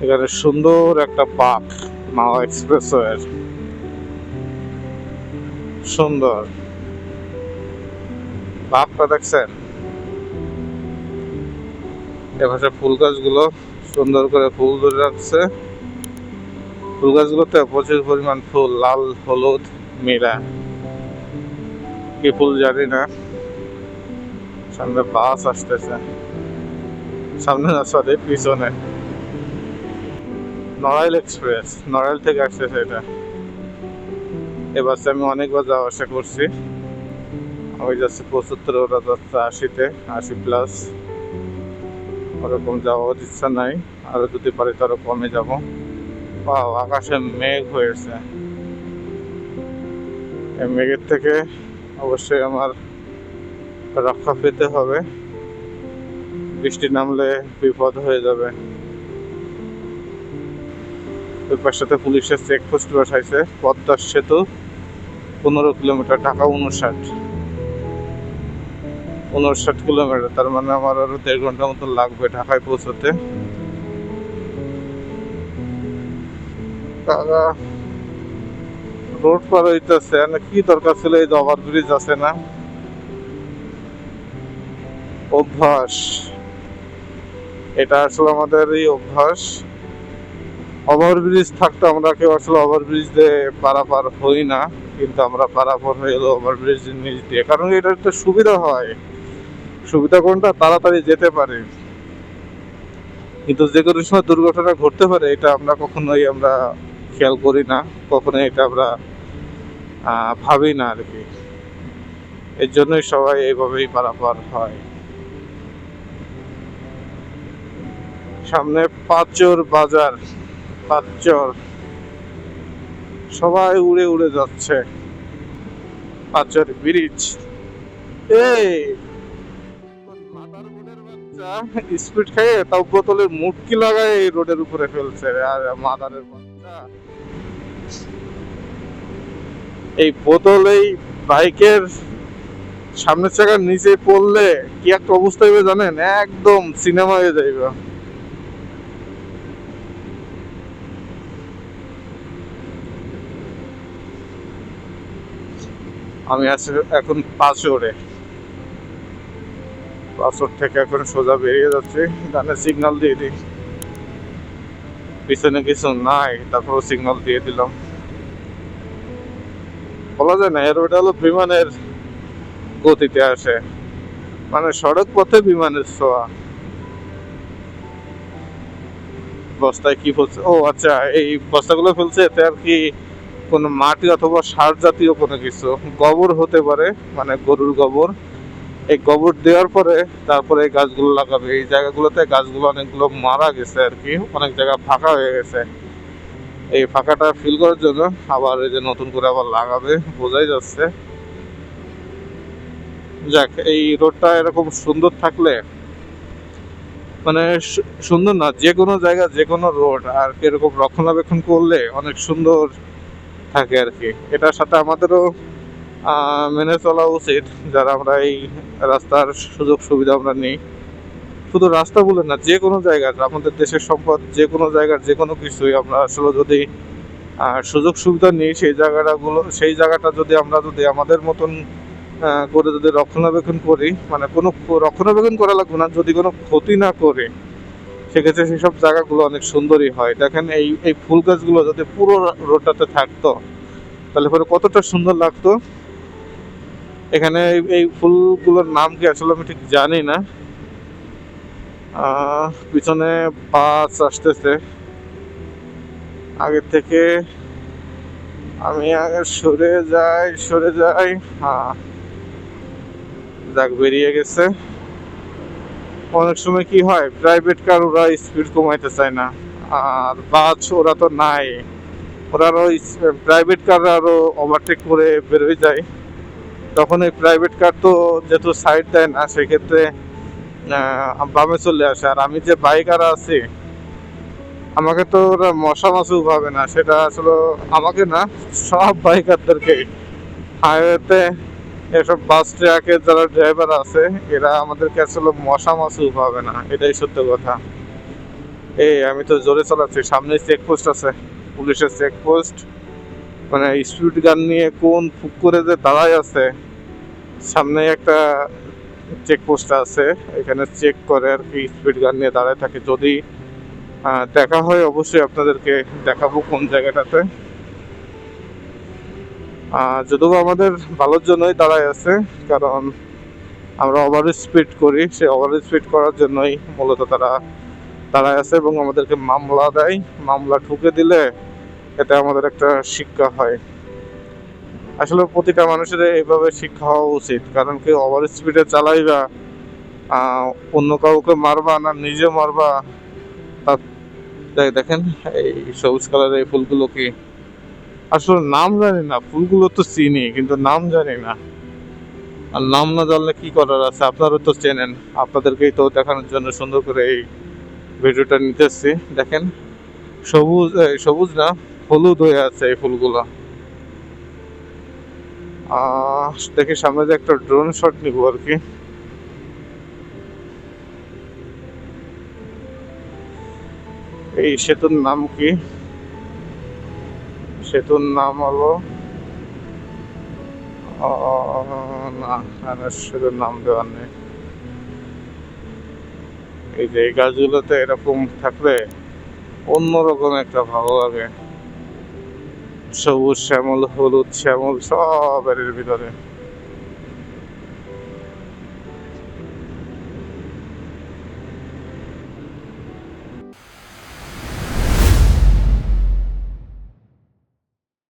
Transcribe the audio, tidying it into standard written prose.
এখানে সুন্দর একটা পার্ক, মাওয়া এক্সপ্রেসওয়ের সুন্দর পার্কটা দেখছেন। এপাশে ফুল গাছগুলো সুন্দর করে ফুল ধরে রাখছে। ফুল গাছগুলোতে প্রচুর পরিমাণ ফুল, লাল হলুদ মিলা, কি ফুল জানি না। সামনে বাস আসতেছে, সামনে না সরি পিছনে। নড়াইল এক্সপ্রেস, নড়াইল থেকে আসতেছে এটা। এ বাসে আমি অনেকবার যাওয়া আসা করছি। আমি যাচ্ছি 75, ওরা যাচ্ছে 80-তে, 80+। ওরকম যাওয়ার ইচ্ছা নাই, আরো যদি পারি তো আরো কমে যাবো। আকাশে মেঘ হয়েছে, এই মেঘের থেকে অবশ্যই আমার রক্ষা পেতে হবে, বৃষ্টি নামলে বিপদ হয়ে যাবে। ওই পাশটাতে পুলিশের চেকপোস্ট বসাইছে। পদ্মা সেতু 15 কিলোমিটার, ঢাকা 59 কিলোমিটার, তার মানে আমার আরো 1.5 ঘন্টা মতো লাগবে ঢাকায় পৌঁছতে। রোড পার হইতেছে না, কি দরকার ছিল? এই ওভার ব্রিজ আছে না, অভ্যাস এটা আসলে আমাদের এই অভ্যাস। ওভার ব্রিজ থাকতো আমরা কেউ আসলে ওভার ব্রিজ দিয়ে পারাপার হই না, কিন্তু আমরা পারাপার হয়ে গেলো ওভার ব্রিজের নিচ দিয়ে, কারণ এটা একটা সুবিধা হয়। সুবিধা কোনটা? তাড়াতাড়ি যেতে পারে। কিন্তু যে কোনো সময় দুর্ঘটনা ঘটতে পারে, এটা আমরা কখনোই খেয়াল করি না, কখনোই এটা আমরা ভাবি না আর কি। এর জন্যই সবাই এইভাবেই পারাপার হয়। সামনে পাঁচর বাজার, পাঁচর, সবাই উড়ে উড়ে যাচ্ছে। পাঁচর ব্রিজ, এই স্পিড খেয়ে তাও বোতলের মুটকি লাগায় এই রোডের উপরে ফেলছে। আর মাদারের বাচ্চা, এই বোতল এই বাইকের সামনের চাকার নিচে পড়লে কি একটা অবস্থা হবে জানেন? একদম সিনেমা হয়ে যাইবে। আমি আছি এখন পাঁচরে, পাঁচর থেকে এখন সোজা বেরিয়ে যাচ্ছি। ডানে সিগন্যাল দিয়ে দিই, পিছনে কিছু নাই, তারপর সিগন্যাল দিয়ে দিলাম। বলা যায় না, এর ওটা হলো বিমানের গতিতে আসে, মানে সড়ক পথে বিমানের ছোঁয়া। বস্তায় কি ফেলছে? ও আচ্ছা, এই বস্তাগুলো ফেলছে এতে আর কি কোনো মাটি অথবা সার জাতীয় কোনো কিছু, গোবর হতে পারে, মানে গরুর গোবর। এই গোবর দেওয়ার পরে তারপরে এই গাছগুলো লাগাবে। এই জায়গাগুলোতে গাছগুলো অনেকগুলো মারা গেছে আর কি, অনেক জায়গা ফাঁকা হয়ে গেছে। এই ফাঁকাটা ফিল করার জন্য আবার এই যে নতুন করে আবার লাগাবে, বোঝাই যাচ্ছে। যাক, এই রোডটা এরকম সুন্দর থাকলে, মানে সুন্দর না, যে কোনো জায়গা যে কোনো রোড আর এরকম রক্ষণাবেক্ষণ করলে অনেক সুন্দর থাকে আর কি। এটার সাথে আমাদেরও মেনে চলা উচিত, যারা আমরা এই রাস্তার সুযোগ সুবিধা আমরা নিই। শুধু রাস্তা বলে না, যে কোনো জায়গার আমাদের দেশের সম্পদ, যে কোনো জায়গার যে কোনো কিছুই আমরা আসলে যদি সুযোগ সুবিধা নিই, সেই জায়গাটা যদি আমরা আমাদের মতন করে যদি রক্ষণাবেক্ষণ করি, মানে কোনো রক্ষণাবেক্ষণ করা লাগবে না, যদি কোনো ক্ষতি না করে, সেক্ষেত্রে সেসব জায়গাগুলো অনেক সুন্দরই হয়। দেখেন এই ফুল গাছগুলো যদি পুরো রোডটাতে থাকতো তাহলে পরে কতটা সুন্দর লাগতো। এখানে এই ফুলগুলোর নাম কি আসলে আমি ঠিক জানি না। পিছনে বাস আসতেছে আগের থেকে, আমি আগে সরে যাই। হ্যাঁ, যাক, বেরিয়ে গেছে। অনেক সময় কি হয়, প্রাইভেট কার ওরা স্পিড কমাইতে চায় না, আর বাস ওরা তো নাই, ওরা আরো প্রাইভেট কার আরো ওভারটেক করে বেরোয় যায়। তখন এই প্রাইভেট কার তো যেহেতু সাইড দেয় না, সেক্ষেত্রে বামে চলে আসে। আর আমি যে বাইকার আছি, আমাকে তো ওরা মশা মাছু ভাবে না, সেটা আসলে আমাকে না, সব বাইকারদেরকে হাইওয়েতে এসব বাস ট্রাকের যারা ড্রাইভার আছে, এরা আমাদেরকে আসলে মশা মাছু ভাবে না, এটাই সত্য কথা। এই আমি তো জোরে চালাচ্ছি, সামনে চেকপোস্ট আছে, পুলিশের চেকপোস্ট। মানে স্পিড গান নিয়ে কোন ফুক করে যে দাঁড়ায় আছে, সামনে একটা চেকপোস্ট আছে, এখানে চেক করে আর কি, স্পিড গান নিয়ে দাঁড়ায় থাকে। যদি দেখা হয় অবশ্যই আপনাদেরকে দেখাবো কোন জায়গাটাতে। যদিও আমাদের ভালোর জন্যই দাঁড়ায় আছে, কারণ আমরা ওভার স্পিড করি, সে ওভার স্পিড করার জন্যই মূলত তারা দাঁড়ায় আছে এবং আমাদেরকে মামলা দেয়। মামলা ঠুকে দিলে এতে আমাদের একটা শিক্ষা হয়। আসলে প্রতিটা মানুষের এইভাবে শিক্ষা হওয়া উচিত, কারণ কি ওভার স্পিডে চালাইবা, অন্য কাউকে মারবা না নিজে মারবা। দেখেন এই সবুজ কালারের এই ফুলগুলো কি, আসলে নাম জানি না, ফুলগুলো তো চিনি কিন্তু নাম জানি না। আর নাম না জানলে কি করার আছে, আপনারা তো চেনেন, আপনাদেরকেই তো দেখানোর জন্য সুন্দর করে এই ভিডিওটা নিতেছি। দেখেন সবুজ, সবুজ না, হলুদ হয়ে আছে এই ফুলগুলো। দেখি সামনে যে একটা ড্রোন শট নিব আর কি। এই সেতুর নাম কি? সেতুর নাম হলো না, সেতুর নাম দেওয়ার নেই। এই যে এই গাছগুলোতে এরকম থাকলে অন্যরকম একটা ভালো লাগে, সবুজ শ্যামল, হলুদ শ্যামল সব এর ভিতরে।